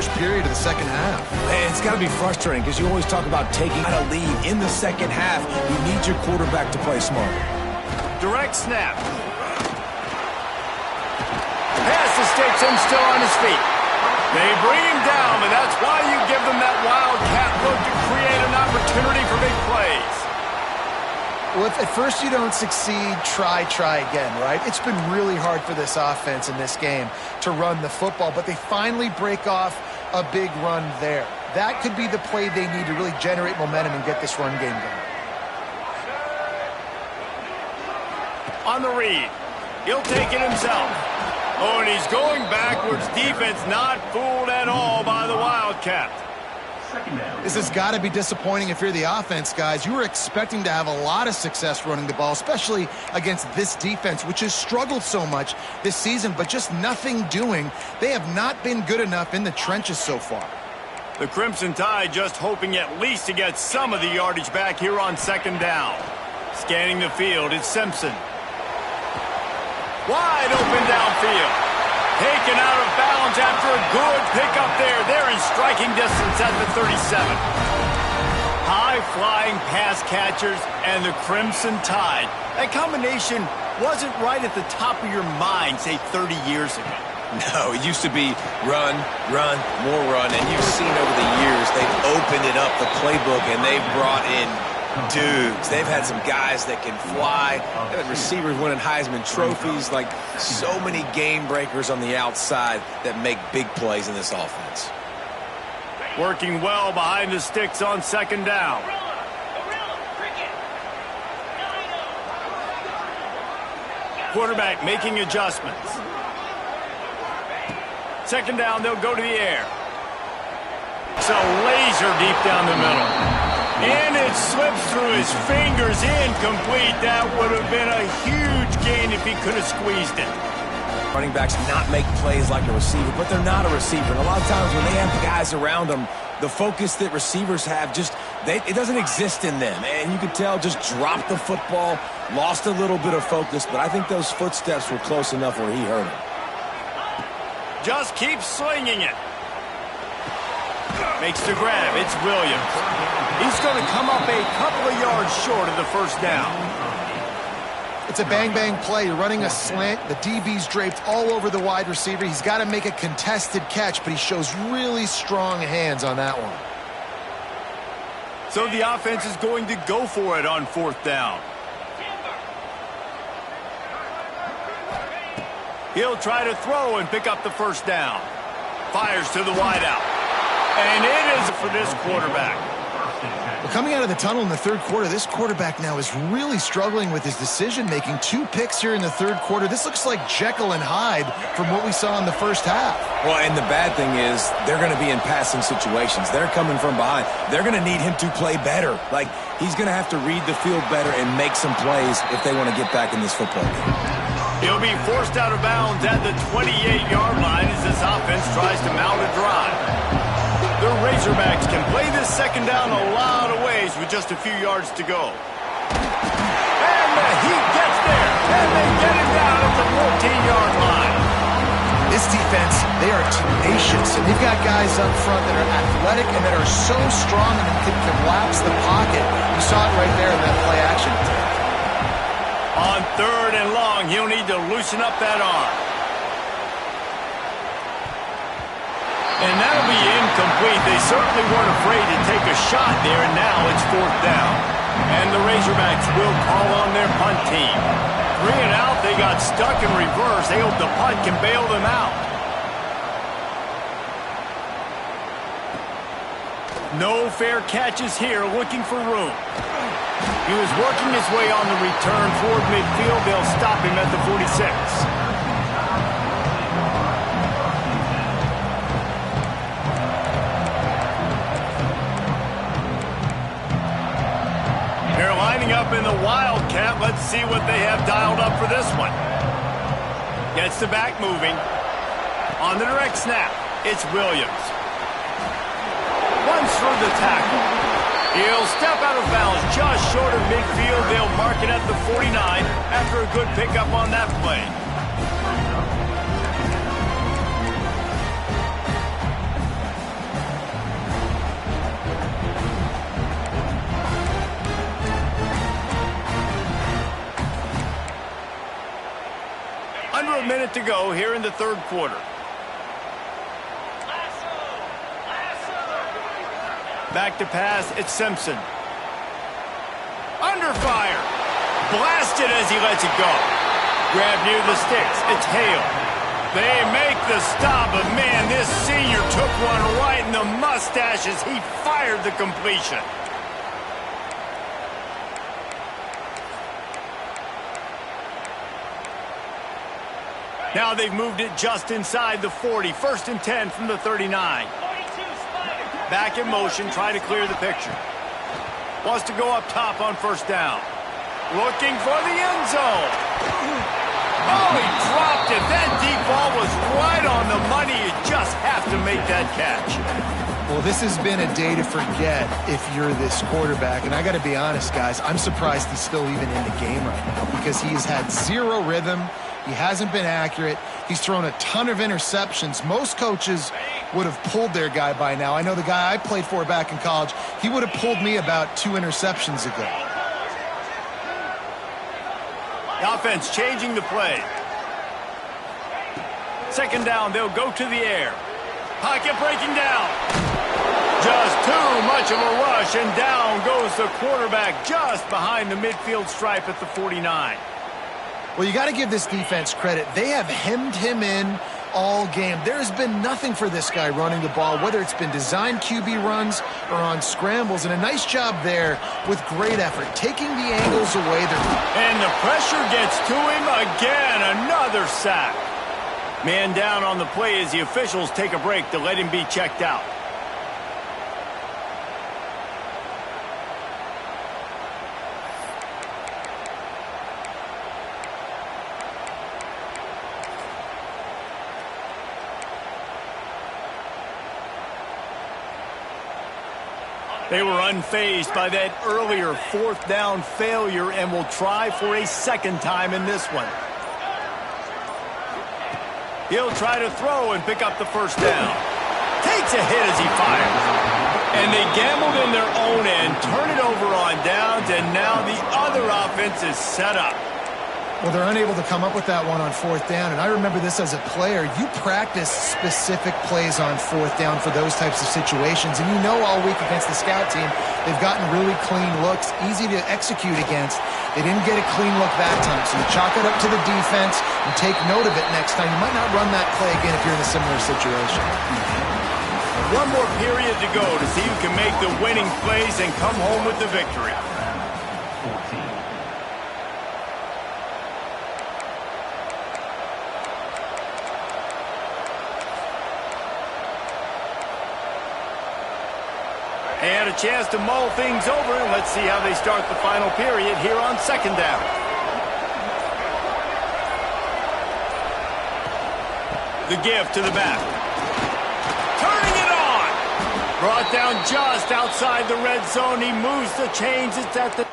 first period of the second half. Man, it's got to be frustrating because you always talk about taking a lead in the second half. You need your quarterback to play smart. Direct snap. Pass to sticks him still on his feet. They bring him down, and that's why you give them that wildcat look to create an opportunity for big plays. Well, if at first you don't succeed, try again, right? It's been really hard for this offense in this game to run the football, but they finally break off a big run there. That could be the play they need to really generate momentum and get this run game going. On the read, he'll take it himself. Oh, and he's going backwards. Defense not fooled at all by the Wildcat. This has got to be disappointing if you're the offense, guys. You were expecting to have a lot of success running the ball, especially against this defense, which has struggled so much this season, but just nothing doing. They have not been good enough in the trenches so far. The Crimson Tide just hoping at least to get some of the yardage back here on second down. Scanning the field, it's Simpson. Wide open downfield. Taken out of bounds after a good pickup there. They're in striking distance at the 37. High-flying pass catchers and the Crimson Tide. That combination wasn't right at the top of your mind, say, 30 years ago. No, it used to be run, more run. And you've seen over the years, they've opened it up, the playbook, and they've brought in dudes. They've had some guys that can fly. They've had receivers winning Heisman trophies, like so many game breakers on the outside that make big plays in this offense. Working well behind the sticks on second down. Quarterback making adjustments. Second down, they'll go to the air. It's a laser deep down the middle. And it slips through his fingers, incomplete. That would have been a huge gain if he could have squeezed it. Running backs not make plays like a receiver, but they're not a receiver. And a lot of times when they have guys around them, the focus that receivers have it doesn't exist in them. And you could tell just dropped the football, lost a little bit of focus, but I think those footsteps were close enough where he hurt him. Just keep slinging it. Makes the grab. It's Williams. He's going to come up a couple of yards short of the first down. It's a bang-bang play. You're running a slant. The DB's draped all over the wide receiver. He's got to make a contested catch, but he shows really strong hands on that one. So the offense is going to go for it on fourth down. He'll try to throw and pick up the first down. Fires to the wideout. And it is for this quarterback. Well, coming out of the tunnel in the third quarter, this quarterback now is really struggling with his decision-making. 2 picks here in the third quarter. This looks like Jekyll and Hyde from what we saw in the first half. Well, and the bad thing is they're going to be in passing situations. They're coming from behind. They're going to need him to play better. Like, he's going to have to read the field better and make some plays if they want to get back in this football game. He'll be forced out of bounds at the 28-yard line as this offense tries to mount a drive. The Razorbacks can play this second down a lot of ways with just a few yards to go. And the Heat gets there, and they get him down at the 14-yard line. This defense, they are tenacious, and they've got guys up front that are athletic and that are so strong and can collapse the pocket. You saw it right there in that play action. On third and long, he'll need to loosen up that arm. And that'll be incomplete. They certainly weren't afraid to take a shot there, and now it's fourth down. And the Razorbacks will call on their punt team. 3 and out, they got stuck in reverse. They hope the punt can bail them out. No fair catches here, looking for room. He was working his way on the return toward midfield. They'll stop him at the 46. They're lining up in the Wildcat. Let's see what they have dialed up for this one. Gets the back moving. On the direct snap, it's Williams. Runs through the tackle. He'll step out of bounds just short of midfield. They'll mark it at the 49 after a good pickup on that play. minute to go here in the third quarter. Back to pass, it's Simpson. Under fire. Blasted as he lets it go. Grab near the sticks, it's Hale. They make the stop, but man, this senior took one right in the mustache as he fired the completion. Now they've moved it just inside the 40. 1st and 10 from the 39. Back in motion, trying to clear the picture. Wants to go up top on 1st down. Looking for the end zone. Oh, he dropped it. That deep ball was right on the money. You just have to make that catch. Well, this has been a day to forget if you're this quarterback. And I got to be honest, guys, I'm surprised he's still even in the game right now because he has had zero rhythm. He hasn't been accurate. He's thrown a ton of interceptions. Most coaches would have pulled their guy by now. I know the guy I played for back in college, he would have pulled me about 2 interceptions ago. The offense changing the play. 2nd down, they'll go to the air. Pocket breaking down. Just too much of a rush, and down goes the quarterback just behind the midfield stripe at the 49. Well, you got to give this defense credit. They have hemmed him in all game. There has been nothing for this guy running the ball, whether it's been designed QB runs or on scrambles, and a nice job there with great effort, taking the angles away. And the pressure gets to him again. Another sack. Man down on the play as the officials take a break to let him be checked out. They were unfazed by that earlier 4th down failure and will try for a 2nd time in this one. He'll try to throw and pick up the 1st down. Takes a hit as he fires. And they gambled in their own end, turn it over on downs, and now the other offense is set up. Well, they're unable to come up with that one on 4th down, and I remember this as a player. You practice specific plays on 4th down for those types of situations, and you know all week against the scout team, they've gotten really clean looks, easy to execute against. They didn't get a clean look that time, so you chalk it up to the defense and take note of it next time. You might not run that play again if you're in a similar situation. One more period to go to see who can make the winning plays and come home with the victory. And a chance to mull things over. Let's see how they start the final period here on 2nd down. The give to the back. Turning it on. Brought down just outside the red zone. He moves the chains. It's at the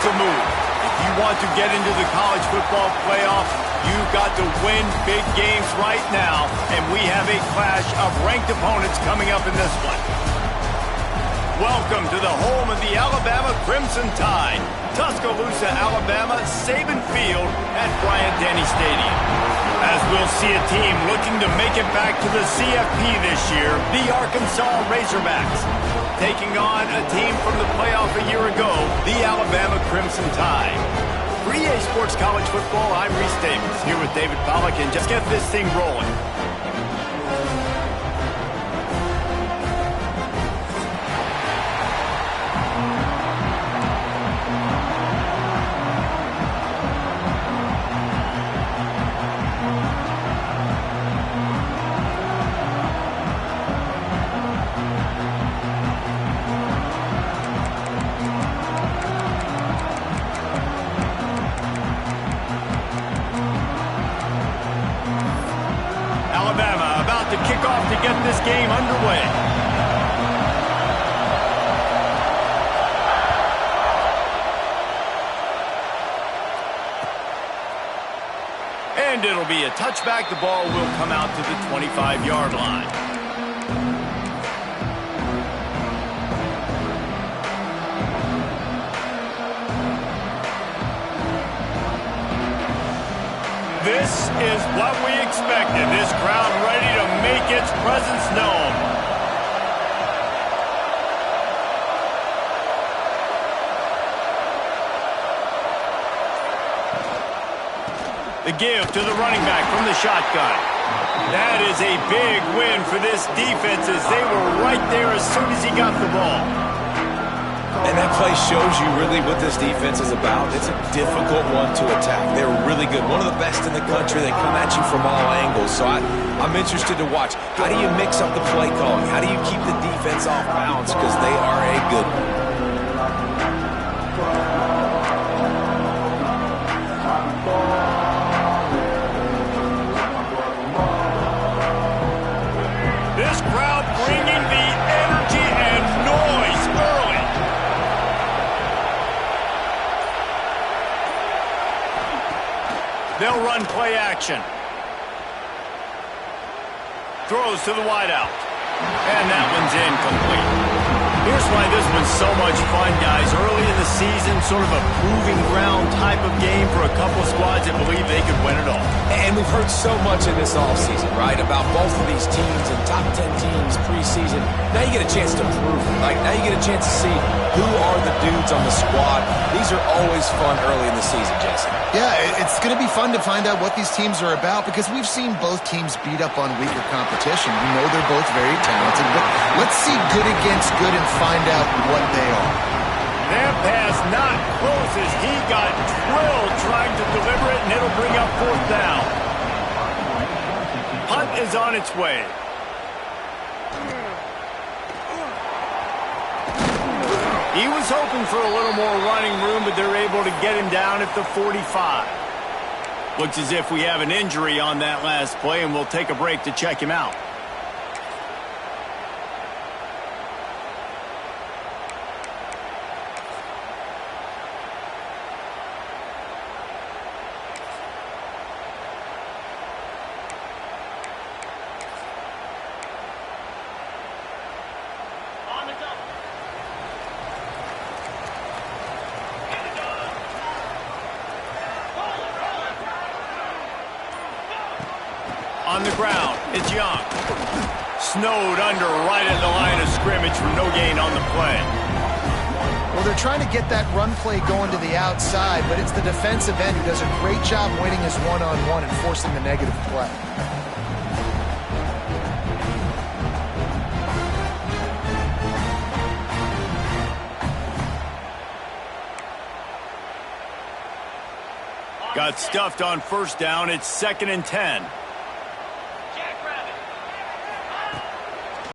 a move. If you want to get into the college football playoff, you've got to win big games right now, and we have a clash of ranked opponents coming up in this one. Welcome to the home of the Alabama Crimson Tide, Tuscaloosa, Alabama, Saban Field at Bryant-Denny Stadium. As we'll see a team looking to make it back to the CFP this year, the Arkansas Razorbacks, taking on a team from the playoff a year ago, the Alabama Crimson Tide. For EA Sports College Football, I'm Reese Davis, here with David Pollack, and just get this thing rolling. Alabama about to kick off to get this game underway. And it'll be a touchback. The ball will come out to the 25-yard line. This is what we expected. This crowd ready to make its presence known. The give to the running back from the shotgun. That is a big win for this defense as they were right there as soon as he got the ball. And that play shows you really what this defense is about. It's a difficult one to attack. They're really good. One of the best in the country. They come at you from all angles. So I'm interested to watch. How do you mix up the play calling? How do you keep the defense off balance? Because they are a good one. This crowd bringing the energy and noise early. They'll run play action. Throws to the wideout. And that one's incomplete. Here's why this one's so much fun, guys. Early in the season, sort of a proving ground type of game for a couple of squads that believe they could win it all. And we've heard so much in this offseason, right, about both of these teams and top 10 teams preseason. Now you get a chance to prove it, right? Now you get a chance to see who are the dudes on the squad. These are always fun early in the season, Jason. Yeah, it's going to be fun to find out what these teams are about because we've seen both teams beat up on weaker competition. We know they're both very talented, but let's see good against good and find out what they are. That pass not close as he got drilled trying to deliver it, and it'll bring up fourth down. Punt is on its way. He was hoping for a little more running room, but they're able to get him down at the 45. Looks as if we have an injury on that last play, and we'll take a break to check him out. On the ground, it's Young. Snowed under right at the line of scrimmage for no gain on the play. Well, they're trying to get that run play going to the outside, but it's the defensive end who does a great job winning his one-on-one and forcing the negative play. Got stuffed on first down. It's 2nd and 10.